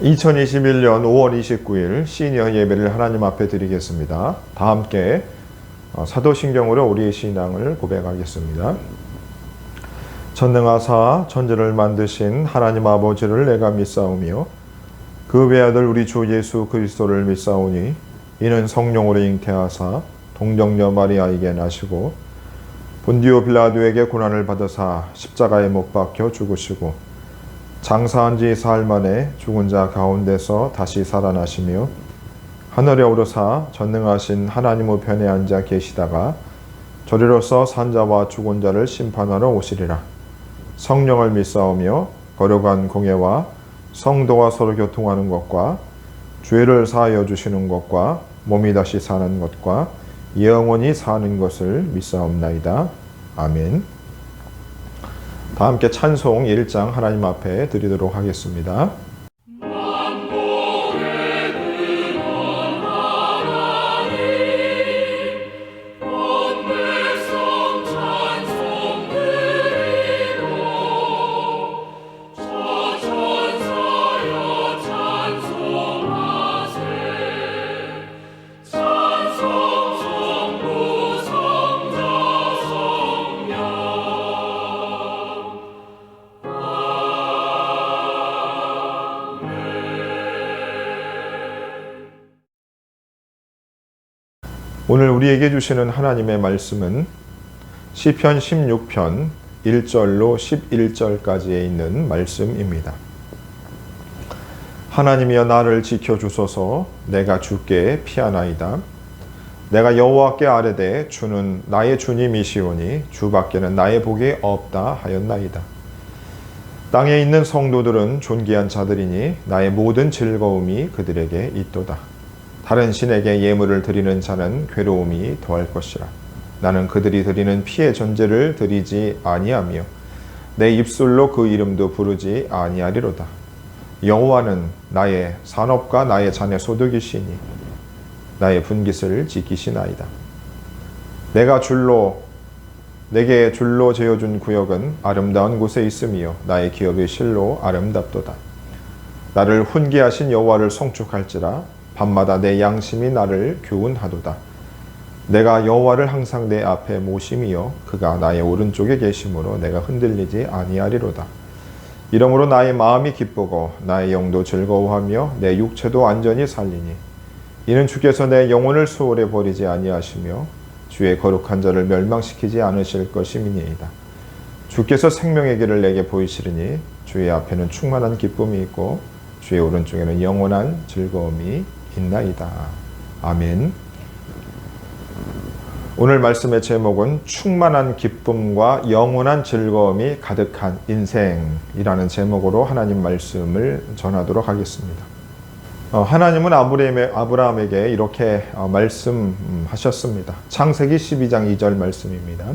2021년 5월 29일 시니어 예배를 하나님 앞에 드리겠습니다. 다 함께 사도신경으로 우리의 신앙을 고백하겠습니다. 전능하사 천지를 만드신 하나님 아버지를 내가 믿사오며 그 외아들 우리 주 예수 그리스도를 믿사오니 이는 성령으로 잉태하사 동정녀 마리아에게 나시고 본디오 빌라도에게 고난을 받으사 십자가에 못 박혀 죽으시고 장사한 지 사흘 만에 죽은 자 가운데서 다시 살아나시며 하늘에 오르사 전능하신 하나님 우편에 앉아 계시다가 저리로서 산 자와 죽은 자를 심판하러 오시리라. 성령을 믿사오며 거룩한 공예와 성도와 서로 교통하는 것과 죄를 사하여 주시는 것과 몸이 다시 사는 것과 영원히 사는 것을 믿사옵나이다. 아멘. 다 함께 찬송 1장 하나님 앞에 드리도록 하겠습니다. 오늘 우리에게 주시는 하나님의 말씀은 시편 16편 1절로 11절까지에 있는 말씀입니다. 하나님이여 나를 지켜주소서. 내가 주께 피하나이다. 내가 여호와께 아뢰되 주는 나의 주님이시오니 주밖에는 나의 복이 없다 하였나이다. 땅에 있는 성도들은 존귀한 자들이니 나의 모든 즐거움이 그들에게 있도다. 다른 신에게 예물을 드리는 자는 괴로움이 더할 것이라. 나는 그들이 드리는 피의 전제를 드리지 아니하며 내 입술로 그 이름도 부르지 아니하리로다. 여호와는 나의 산업과 나의 잔의 소득이시니 나의 분깃을 지키시나이다. 내게 줄로 재어준 구역은 아름다운 곳에 있으며 나의 기업의 실로 아름답도다. 나를 훈계하신 여호와를 송축할지라. 밤마다 내 양심이 나를 교훈하도다. 내가 여호와를 항상 내 앞에 모심이여 그가 나의 오른쪽에 계심으로 내가 흔들리지 아니하리로다. 이러므로 나의 마음이 기쁘고 나의 영도 즐거워하며 내 육체도 안전히 살리니 이는 주께서 내 영혼을 수월에 버리지 아니하시며 주의 거룩한 자를 멸망시키지 않으실 것임이니이다. 주께서 생명의 길을 내게 보이시리니 주의 앞에는 충만한 기쁨이 있고 주의 오른쪽에는 영원한 즐거움이 있나이다. 아멘. 오늘 말씀의 제목은 충만한 기쁨과 영원한 즐거움이 가득한 인생이라는 제목으로 하나님 말씀을 전하도록 하겠습니다. 하나님은 아브라함에게 이렇게 말씀하셨습니다. 창세기 12장 2절 말씀입니다.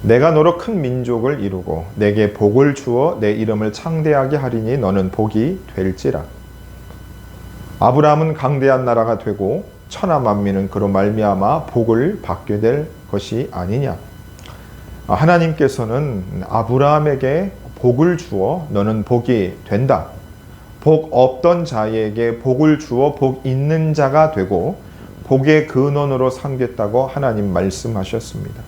내가 너로 큰 민족을 이루고 내게 복을 주어 내 이름을 창대하게 하리니 너는 복이 될지라. 아브라함은 강대한 나라가 되고 천하 만민은 그로 말미암아 복을 받게 될 것이 아니냐. 하나님께서는 아브라함에게 복을 주어 너는 복이 된다. 복 없던 자에게 복을 주어 복 있는 자가 되고 복의 근원으로 삼겠다고 하나님 말씀하셨습니다.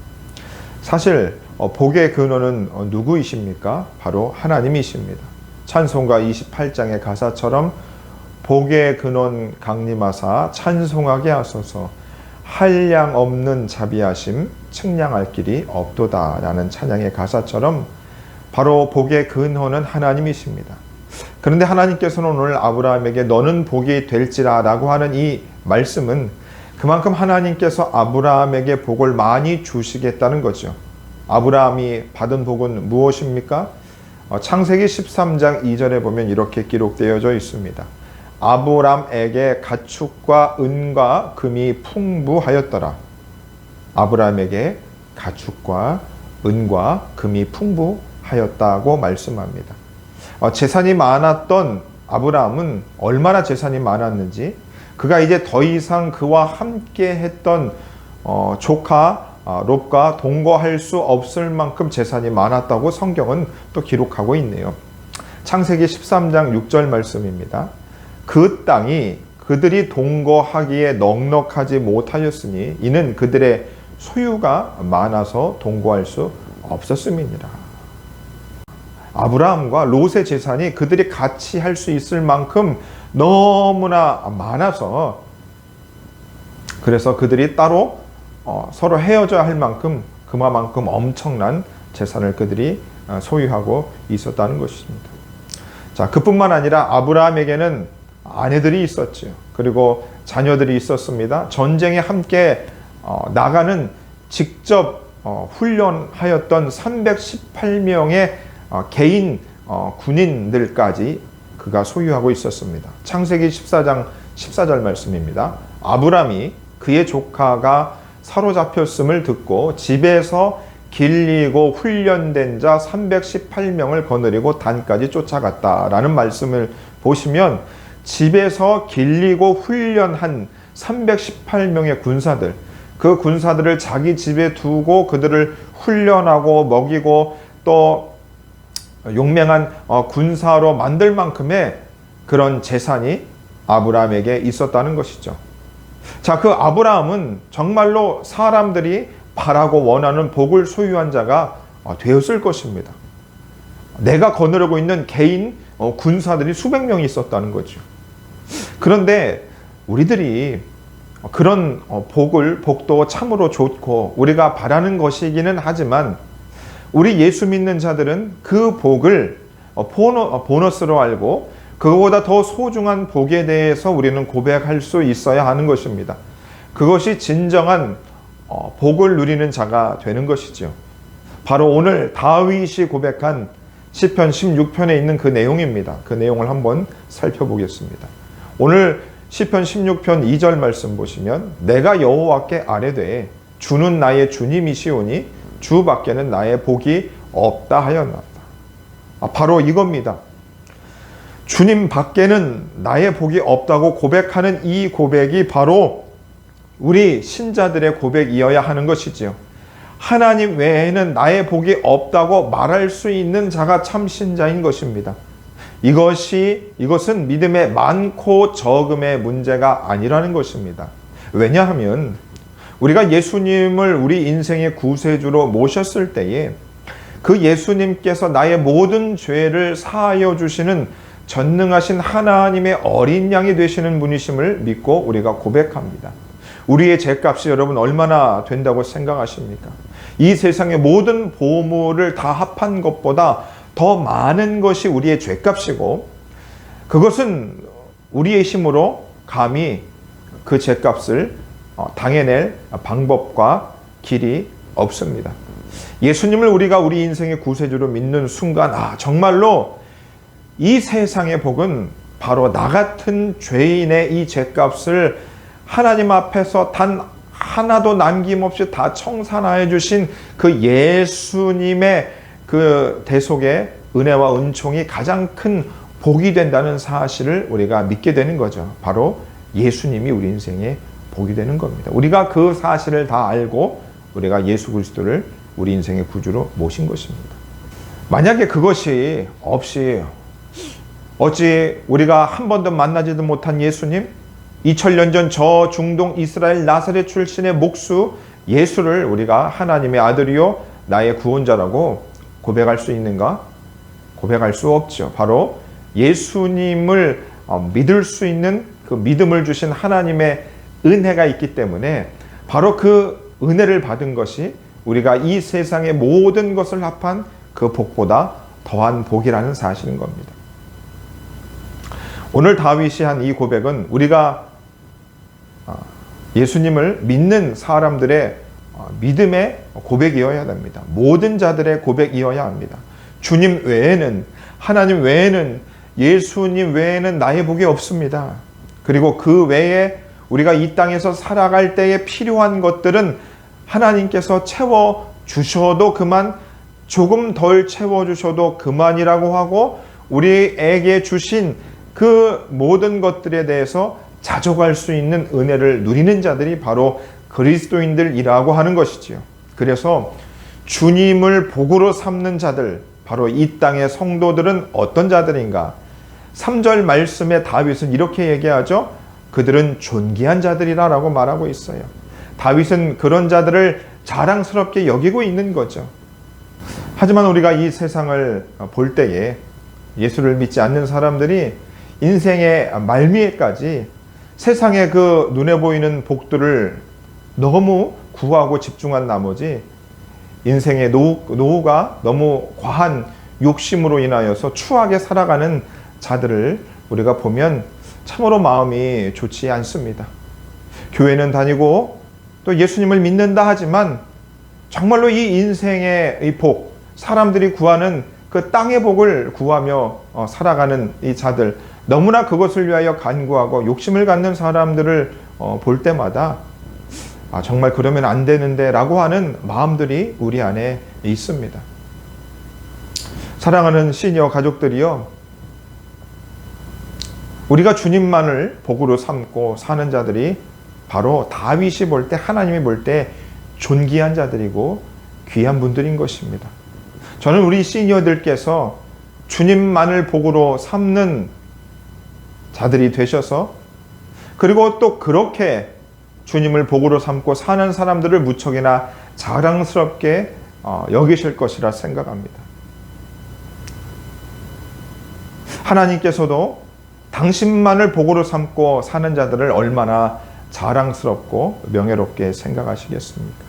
사실 복의 근원은 누구이십니까? 바로 하나님이십니다. 찬송가 28장의 가사처럼 복의 근원 강림하사 찬송하게 하소서. 한량 없는 자비하심 측량할 길이 없도다 라는 찬양의 가사처럼 바로 복의 근원은 하나님이십니다. 그런데 하나님께서는 오늘 아브라함에게 너는 복이 될지라 라고 하는 이 말씀은 그만큼 하나님께서 아브라함에게 복을 많이 주시겠다는 거죠. 아브라함이 받은 복은 무엇입니까? 창세기 13장 2절에 보면 이렇게 기록되어져 있습니다. 아브람에게 가축과 은과 금이 풍부하였더라. 아브람에게 가축과 은과 금이 풍부하였다고 말씀합니다. 재산이 많았던 아브람은 얼마나 재산이 많았는지, 그가 이제 더 이상 그와 함께 했던 조카 롯과 동거할 수 없을 만큼 재산이 많았다고 성경은 또 기록하고 있네요. 창세기 13장 6절 말씀입니다. 그 땅이 그들이 동거하기에 넉넉하지 못하였으니 이는 그들의 소유가 많아서 동거할 수 없었음이니라. 아브라함과 롯의 재산이 그들이 같이 할 수 있을 만큼 너무나 많아서, 그래서 그들이 따로 서로 헤어져야 할 만큼 그만큼 엄청난 재산을 그들이 소유하고 있었다는 것입니다. 자, 그뿐만 아니라 아브라함에게는 아내들이 있었죠. 그리고 자녀들이 있었습니다. 전쟁에 함께 나가는 직접 훈련하였던 318명의 개인 군인들까지 그가 소유하고 있었습니다. 창세기 14장 14절 말씀입니다. 아브람이 그의 조카가 사로잡혔음을 듣고 집에서 길리고 훈련된 자 318명을 거느리고 단까지 쫓아갔다라는 말씀을 보시면, 집에서 길리고 훈련한 318명의 군사들, 그 군사들을 자기 집에 두고 그들을 훈련하고 먹이고 또 용맹한 군사로 만들 만큼의 그런 재산이 아브라함에게 있었다는 것이죠. 자, 그 아브라함은 정말로 사람들이 바라고 원하는 복을 소유한 자가 되었을 것입니다. 내가 거느리고 있는 개인 군사들이 수백 명이 있었다는 거죠. 그런데 우리들이 그런 복도 참으로 좋고 우리가 바라는 것이기는 하지만, 우리 예수 믿는 자들은 그 복을 보너스로 알고 그거보다 더 소중한 복에 대해서 우리는 고백할 수 있어야 하는 것입니다. 그것이 진정한 복을 누리는 자가 되는 것이죠. 바로 오늘 다윗이 고백한 시편 16편에 있는 그 내용입니다. 그 내용을 한번 살펴보겠습니다. 오늘 시편 16편 2절 말씀 보시면, 내가 여호와께 아뢰되 주는 나의 주님이시오니 주 밖에는 나의 복이 없다 하였나이다. 바로 이겁니다. 주님 밖에는 나의 복이 없다고 고백하는 이 고백이 바로 우리 신자들의 고백이어야 하는 것이지요. 하나님 외에는 나의 복이 없다고 말할 수 있는 자가 참 신자인 것입니다. 이것은 믿음의 많고 적음의 문제가 아니라는 것입니다. 왜냐하면 우리가 예수님을 우리 인생의 구세주로 모셨을 때에 그 예수님께서 나의 모든 죄를 사하여 주시는 전능하신 하나님의 어린 양이 되시는 분이심을 믿고 우리가 고백합니다. 우리의 죄값이 여러분 얼마나 된다고 생각하십니까? 이 세상의 모든 보물을 다 합한 것보다 더 많은 것이 우리의 죄값이고, 그것은 우리의 힘으로 감히 그 죄값을 당해낼 방법과 길이 없습니다. 예수님을 우리가 우리 인생의 구세주로 믿는 순간, 정말로 이 세상의 복은 바로 나 같은 죄인의 이 죄값을 하나님 앞에서 단 하나도 남김없이 다 청산하여 주신 그 예수님의 그 대속의 은혜와 은총이 가장 큰 복이 된다는 사실을 우리가 믿게 되는 거죠. 바로 예수님이 우리 인생의 복이 되는 겁니다. 우리가 그 사실을 다 알고 우리가 예수 그리스도를 우리 인생의 구주로 모신 것입니다. 만약에 그것이 없이 어찌 우리가 한 번도 만나지도 못한 예수님, 2000년 전 저 중동 이스라엘 나사렛 출신의 목수 예수를 우리가 하나님의 아들이요 나의 구원자라고 고백할 수 있는가? 고백할 수 없죠. 바로 예수님을 믿을 수 있는 그 믿음을 주신 하나님의 은혜가 있기 때문에, 바로 그 은혜를 받은 것이 우리가 이 세상의 모든 것을 합한 그 복보다 더한 복이라는 사실인 겁니다. 오늘 다윗이 한 이 고백은 우리가 예수님을 믿는 사람들의 믿음의 고백이어야 됩니다. 모든 자들의 고백이어야 합니다. 주님 외에는, 하나님 외에는, 예수님 외에는 나의 복이 없습니다. 그리고 그 외에 우리가 이 땅에서 살아갈 때에 필요한 것들은 하나님께서 채워주셔도 그만, 조금 덜 채워주셔도 그만이라고 하고, 우리에게 주신 그 모든 것들에 대해서 자족할 수 있는 은혜를 누리는 자들이 바로 그리스도인들이라고 하는 것이지요. 그래서 주님을 복으로 삼는 자들, 바로 이 땅의 성도들은 어떤 자들인가? 3절 말씀에 다윗은 이렇게 얘기하죠. 그들은 존귀한 자들이라고 말하고 있어요. 다윗은 그런 자들을 자랑스럽게 여기고 있는 거죠. 하지만 우리가 이 세상을 볼 때에 예수를 믿지 않는 사람들이 인생의 말미에까지 세상의 그 눈에 보이는 복들을 너무 구하고 집중한 나머지 인생의 노후가 너무 과한 욕심으로 인하여서 추하게 살아가는 자들을 우리가 보면 참으로 마음이 좋지 않습니다. 교회는 다니고 또 예수님을 믿는다 하지만 정말로 이 인생의 이 복, 사람들이 구하는 그 땅의 복을 구하며 살아가는 이 자들, 너무나 그것을 위하여 간구하고 욕심을 갖는 사람들을 볼 때마다 정말 그러면 안 되는데 라고 하는 마음들이 우리 안에 있습니다. 사랑하는 시니어 가족들이요, 우리가 주님만을 복으로 삼고 사는 자들이 바로 다윗이 볼 때, 하나님이 볼 때 존귀한 자들이고 귀한 분들인 것입니다. 저는 우리 시니어들께서 주님만을 복으로 삼는 자들이 되셔서, 그리고 또 그렇게 주님을 복으로 삼고 사는 사람들을 무척이나 자랑스럽게 여기실 것이라 생각합니다. 하나님께서도 당신만을 복으로 삼고 사는 자들을 얼마나 자랑스럽고 명예롭게 생각하시겠습니까?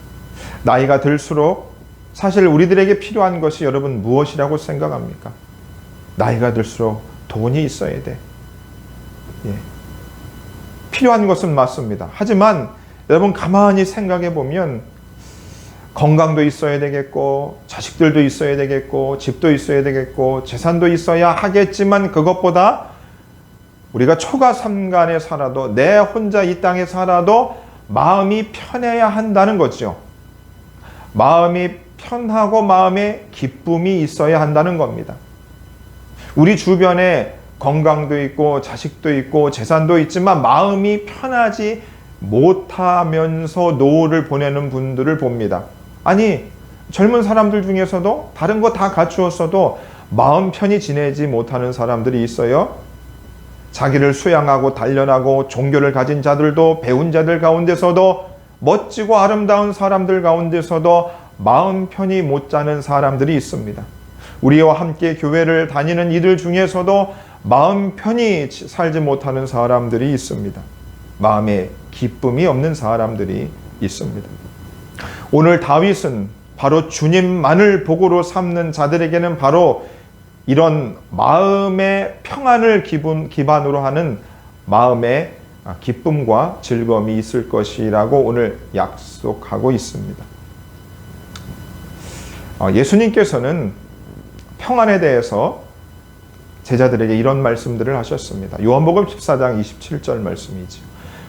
나이가 들수록 사실 우리들에게 필요한 것이 여러분 무엇이라고 생각합니까? 나이가 들수록 돈이 있어야 돼. 필요한 것은 맞습니다. 하지만 여러분 가만히 생각해 보면 건강도 있어야 되겠고, 자식들도 있어야 되겠고, 집도 있어야 되겠고, 재산도 있어야 하겠지만, 그것보다 우리가 초가삼간에 살아도, 내 혼자 이 땅에 살아도 마음이 편해야 한다는 거죠. 마음이 편하고 마음에 기쁨이 있어야 한다는 겁니다. 우리 주변에 건강도 있고 자식도 있고 재산도 있지만 마음이 편하지 못하면서 노후를 보내는 분들을 봅니다. 아니, 젊은 사람들 중에서도 다른 거 다 갖추었어도 마음 편히 지내지 못하는 사람들이 있어요. 자기를 수양하고 단련하고 종교를 가진 자들도, 배운 자들 가운데서도, 멋지고 아름다운 사람들 가운데서도 마음 편히 못 자는 사람들이 있습니다. 우리와 함께 교회를 다니는 이들 중에서도 마음 편히 살지 못하는 사람들이 있습니다. 마음에 기쁨이 없는 사람들이 있습니다. 오늘 다윗은 바로 주님만을 복으로 삼는 자들에게는 바로 이런 마음의 평안을 기반으로 하는 마음의 기쁨과 즐거움이 있을 것이라고 오늘 약속하고 있습니다. 예수님께서는 평안에 대해서 제자들에게 이런 말씀들을 하셨습니다. 요한복음 14장 27절 말씀이지요.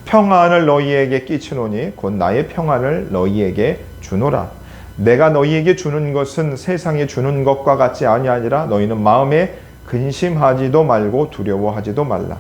평안을 너희에게 끼치노니 곧 나의 평안을 너희에게 주노라. 내가 너희에게 주는 것은 세상에 주는 것과 같지 아니하니라. 너희는 마음에 근심하지도 말고 두려워하지도 말라.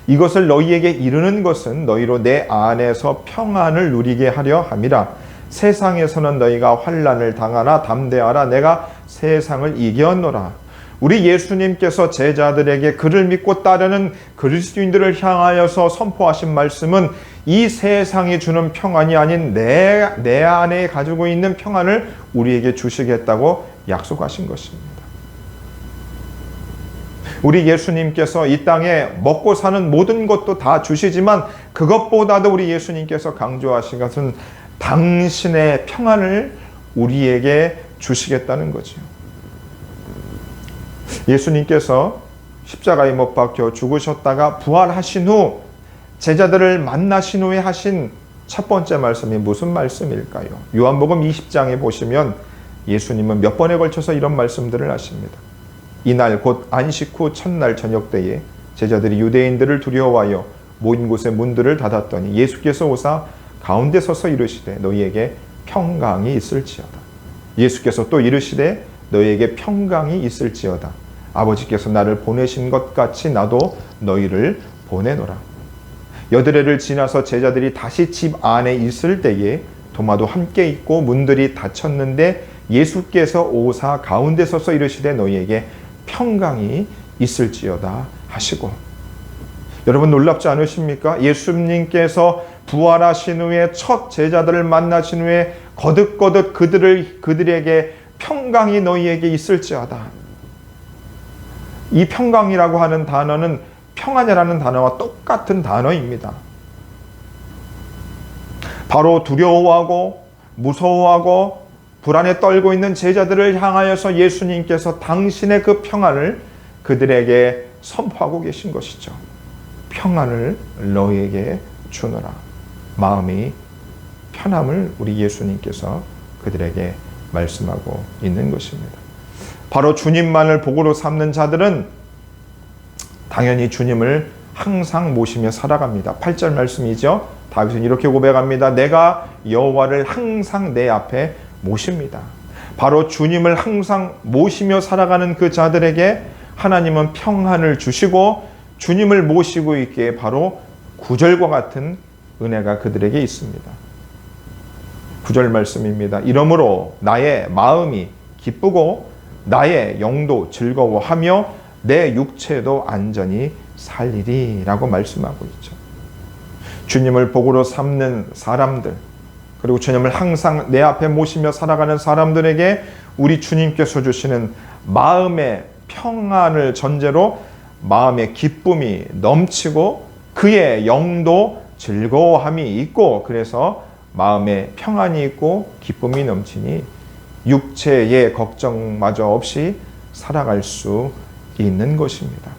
이것을 너희에게 이르는 것은 너희로 내 안에서 평안을 누리게 하려 함이라. 세상에서는 너희가 환난을 당하나 담대하라. 내가 세상을 이겼노라. 우리 예수님께서 제자들에게 그를 믿고 따르는 그리스도인들을 향하여서 선포하신 말씀은 이 세상이 주는 평안이 아닌 내 안에 가지고 있는 평안을 우리에게 주시겠다고 약속하신 것입니다. 우리 예수님께서 이 땅에 먹고 사는 모든 것도 다 주시지만 그것보다도 우리 예수님께서 강조하신 것은 당신의 평안을 우리에게 주시겠다는 거죠. 예수님께서 십자가에 못 박혀 죽으셨다가 부활하신 후 제자들을 만나신 후에 하신 첫 번째 말씀이 무슨 말씀일까요? 요한복음 20장에 보시면 예수님은 몇 번에 걸쳐서 이런 말씀들을 하십니다. 이날 곧 안식 후 첫날 저녁 때에 제자들이 유대인들을 두려워하여 모인 곳에 문들을 닫았더니 예수께서 오사 가운데 서서 이르시되 너희에게 평강이 있을지어다. 예수께서 또 이르시되 너희에게 평강이 있을지어다. 아버지께서 나를 보내신 것 같이 나도 너희를 보내노라. 여드레를 지나서 제자들이 다시 집 안에 있을 때에 도마도 함께 있고 문들이 닫혔는데 예수께서 오사 가운데 서서 이르시되 너희에게 평강이 있을지어다 하시고, 여러분 놀랍지 않으십니까? 예수님께서 부활하신 후에 첫 제자들을 만나신 후에 거듭거듭 그들에게 평강이 너희에게 있을지어다. 이 평강이라고 하는 단어는 평안이라는 단어와 똑같은 단어입니다. 바로 두려워하고 무서워하고 불안에 떨고 있는 제자들을 향하여서 예수님께서 당신의 그 평안을 그들에게 선포하고 계신 것이죠. 평안을 너희에게 주노라. 마음이 편함을 우리 예수님께서 그들에게 말씀하고 있는 것입니다. 바로 주님만을 복으로 삼는 자들은 당연히 주님을 항상 모시며 살아갑니다. 8절 말씀이죠. 다윗은 이렇게 고백합니다. 내가 여호와를 항상 내 앞에 모십니다. 바로 주님을 항상 모시며 살아가는 그 자들에게 하나님은 평안을 주시고 주님을 모시고 있기에 바로 구절과 같은 은혜가 그들에게 있습니다. 9절 말씀입니다. 이러므로 나의 마음이 기쁘고 나의 영도 즐거워하며 내 육체도 안전히 살리리 라고 말씀하고 있죠. 주님을 복으로 삼는 사람들, 그리고 주님을 항상 내 앞에 모시며 살아가는 사람들에게 우리 주님께서 주시는 마음의 평안을 전제로 마음의 기쁨이 넘치고 그의 영도 즐거워함이 있고, 그래서 마음에 평안이 있고 기쁨이 넘치니 육체의 걱정마저 없이 살아갈 수 있는 것입니다.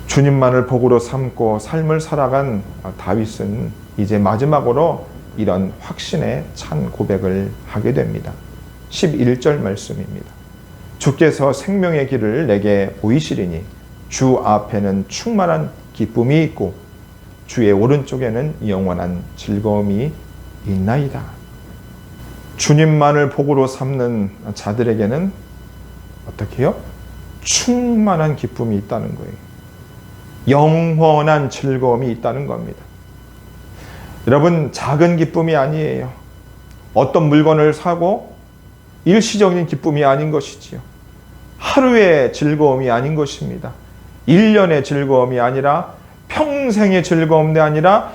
주님만을 복으로 삼고 삶을 살아간 다윗은 이제 마지막으로 이런 확신의 찬 고백을 하게 됩니다. 11절 말씀입니다. 주께서 생명의 길을 내게 보이시리니 주 앞에는 충만한 기쁨이 있고 주의 오른쪽에는 영원한 즐거움이 있나이다. 주님만을 복으로 삼는 자들에게는 어떻게 해요? 충만한 기쁨이 있다는 거예요. 영원한 즐거움이 있다는 겁니다. 여러분, 작은 기쁨이 아니에요. 어떤 물건을 사고 일시적인 기쁨이 아닌 것이지요. 하루의 즐거움이 아닌 것입니다. 1년의 즐거움이 아니라 평생의 즐거움이 아니라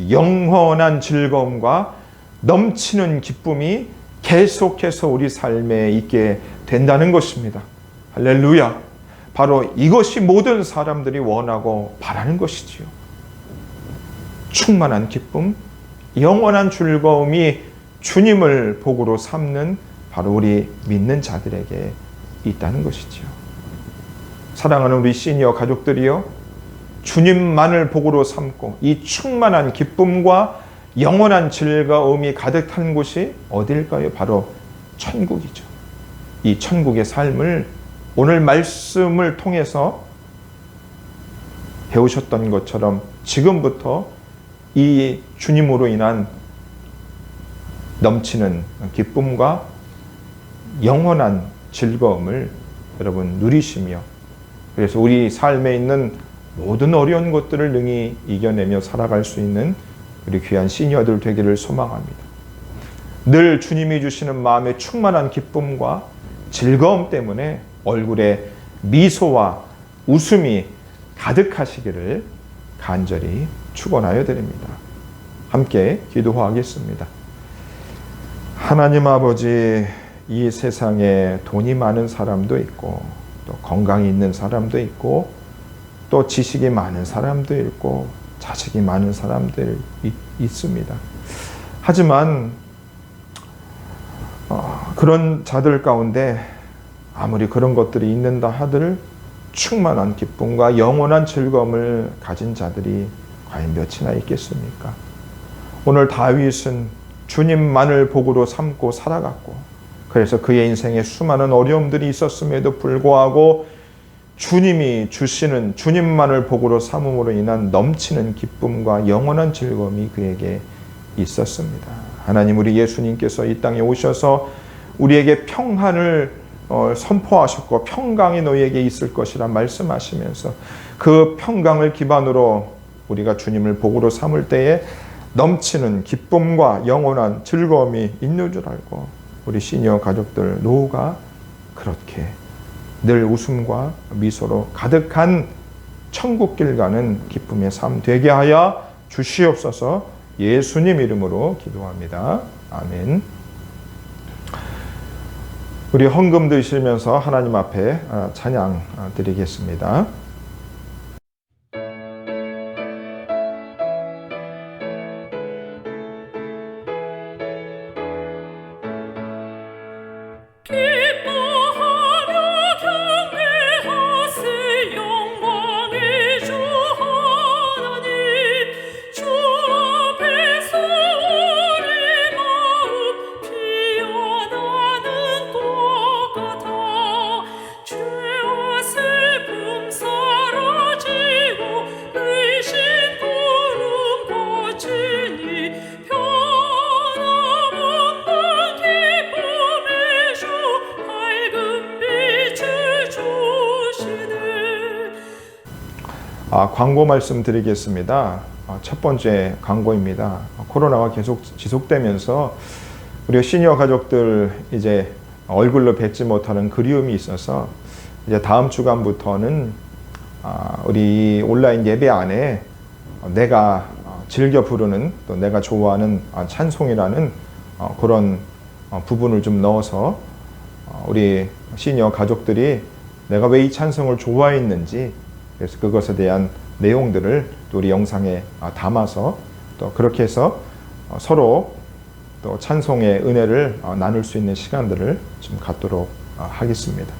영원한 즐거움과 넘치는 기쁨이 계속해서 우리 삶에 있게 된다는 것입니다. 할렐루야. 바로 이것이 모든 사람들이 원하고 바라는 것이지요. 충만한 기쁨, 영원한 즐거움이 주님을 복으로 삼는 바로 우리 믿는 자들에게 있다는 것이지요. 사랑하는 우리 시니어 가족들이요, 주님만을 복으로 삼고 이 충만한 기쁨과 영원한 즐거움이 가득한 곳이 어딜까요? 바로 천국이죠. 이 천국의 삶을 오늘 말씀을 통해서 배우셨던 것처럼 지금부터 이 주님으로 인한 넘치는 기쁨과 영원한 즐거움을 여러분 누리시며, 그래서 우리 삶에 있는 모든 어려운 것들을 능히 이겨내며 살아갈 수 있는 우리 귀한 시니어들 되기를 소망합니다. 늘 주님이 주시는 마음의 충만한 기쁨과 즐거움 때문에 얼굴에 미소와 웃음이 가득하시기를 간절히 축원하여 드립니다. 함께 기도하겠습니다. 하나님 아버지, 이 세상에 돈이 많은 사람도 있고 또 건강이 있는 사람도 있고 또 지식이 많은 사람도 있고 자식이 많은 사람들이 있습니다. 하지만 그런 자들 가운데 아무리 그런 것들이 있는다 하들 충만한 기쁨과 영원한 즐거움을 가진 자들이 과연 몇이나 있겠습니까? 오늘 다윗은 주님만을 복으로 삼고 살아갔고, 그래서 그의 인생에 수많은 어려움들이 있었음에도 불구하고 주님이 주시는 주님만을 복으로 삼음으로 인한 넘치는 기쁨과 영원한 즐거움이 그에게 있었습니다. 하나님, 우리 예수님께서 이 땅에 오셔서 우리에게 평안을 선포하셨고 평강이 너희에게 있을 것이라 말씀하시면서 그 평강을 기반으로 우리가 주님을 복으로 삼을 때에 넘치는 기쁨과 영원한 즐거움이 있는 줄 알고 우리 시니어 가족들 노후가 그렇게 늘 웃음과 미소로 가득한 천국길 가는 기쁨의 삶 되게 하여 주시옵소서. 예수님 이름으로 기도합니다. 아멘. 우리 헌금 드시면서 하나님 앞에 찬양 드리겠습니다. 광고 말씀드리겠습니다. 첫 번째 광고입니다. 코로나가 계속 지속되면서 우리 시니어 가족들 이제 얼굴로 뵙지 못하는 그리움이 있어서 이제 다음 주간부터는 우리 온라인 예배 안에 내가 즐겨 부르는 또 내가 좋아하는 찬송이라는 그런 부분을 좀 넣어서 우리 시니어 가족들이 내가 왜 이 찬송을 좋아했는지 그래서 그것에 대한 내용들을 또 우리 영상에 담아서 또 그렇게 해서 서로 또 찬송의 은혜를 나눌 수 있는 시간들을 좀 갖도록 하겠습니다.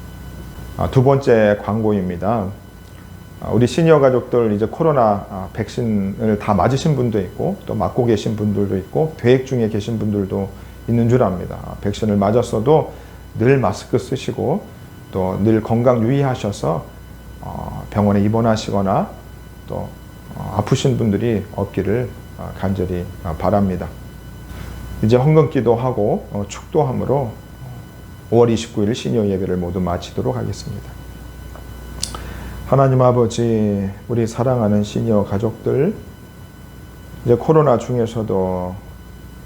두 번째 광고입니다. 우리 시니어 가족들 이제 코로나 백신을 다 맞으신 분도 있고 또 맞고 계신 분들도 있고 계획 중에 계신 분들도 있는 줄 압니다. 백신을 맞았어도 늘 마스크 쓰시고 또 늘 건강 유의하셔서 병원에 입원하시거나 또 아프신 분들이 없기를 간절히 바랍니다. 이제 헌금기도 하고 축도함으로 5월 29일 시니어 예배를 모두 마치도록 하겠습니다. 하나님 아버지, 우리 사랑하는 시니어 가족들, 이제 코로나 중에서도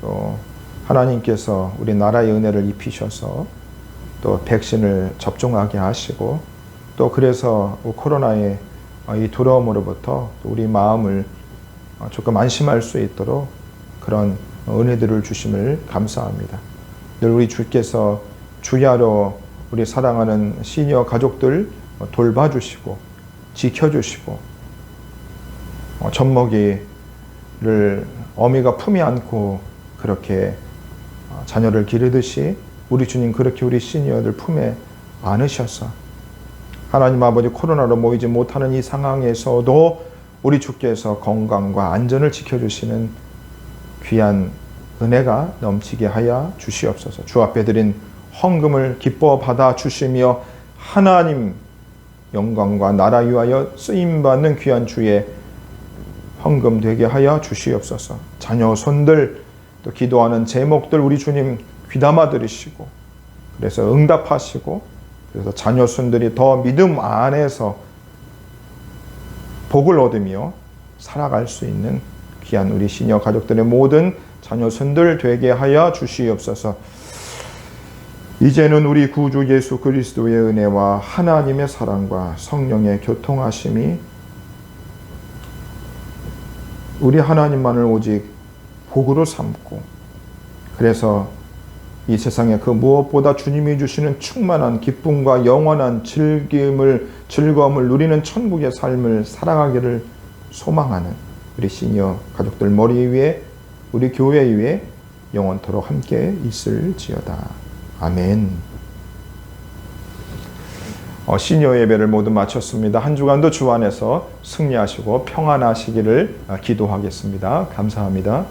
또 하나님께서 우리 나라의 은혜를 입히셔서 또 백신을 접종하게 하시고 또 그래서 코로나의 이 두려움으로부터 우리 마음을 조금 안심할 수 있도록 그런 은혜들을 주심을 감사합니다. 늘 우리 주께서 주야로 우리 사랑하는 시니어 가족들 돌봐주시고 지켜주시고 젖먹이를 어미가 품에 안고 그렇게 자녀를 기르듯이 우리 주님 그렇게 우리 시니어들 품에 안으셔서 하나님 아버지 코로나로 모이지 못하는 이 상황에서도 우리 주께서 건강과 안전을 지켜주시는 귀한 은혜가 넘치게 하여 주시옵소서. 주 앞에 드린 헌금을 기뻐 받아 주시며 하나님 영광과 나라 위하여 쓰임받는 귀한 주의 헌금 되게 하여 주시옵소서. 자녀 손들 또 기도하는 제목들 우리 주님 귀담아 들으시고 그래서 응답하시고 그래서 자녀 손들이 더 믿음 안에서 복을 얻으며 살아갈 수 있는 귀한 우리 시니어 가족들의 모든 자녀 손들 되게 하여 주시옵소서. 이제는 우리 구주 예수 그리스도의 은혜와 하나님의 사랑과 성령의 교통하심이 우리 하나님만을 오직 복으로 삼고 그래서 이 세상에 그 무엇보다 주님이 주시는 충만한 기쁨과 영원한 즐거움을 누리는 천국의 삶을 살아가기를 소망하는 우리 시니어 가족들 머리 위에 우리 교회 위에 영원토록 함께 있을지어다. 아멘. 시니어 예배를 모두 마쳤습니다. 한 주간도 주 안에서 승리하시고 평안하시기를 기도하겠습니다. 감사합니다.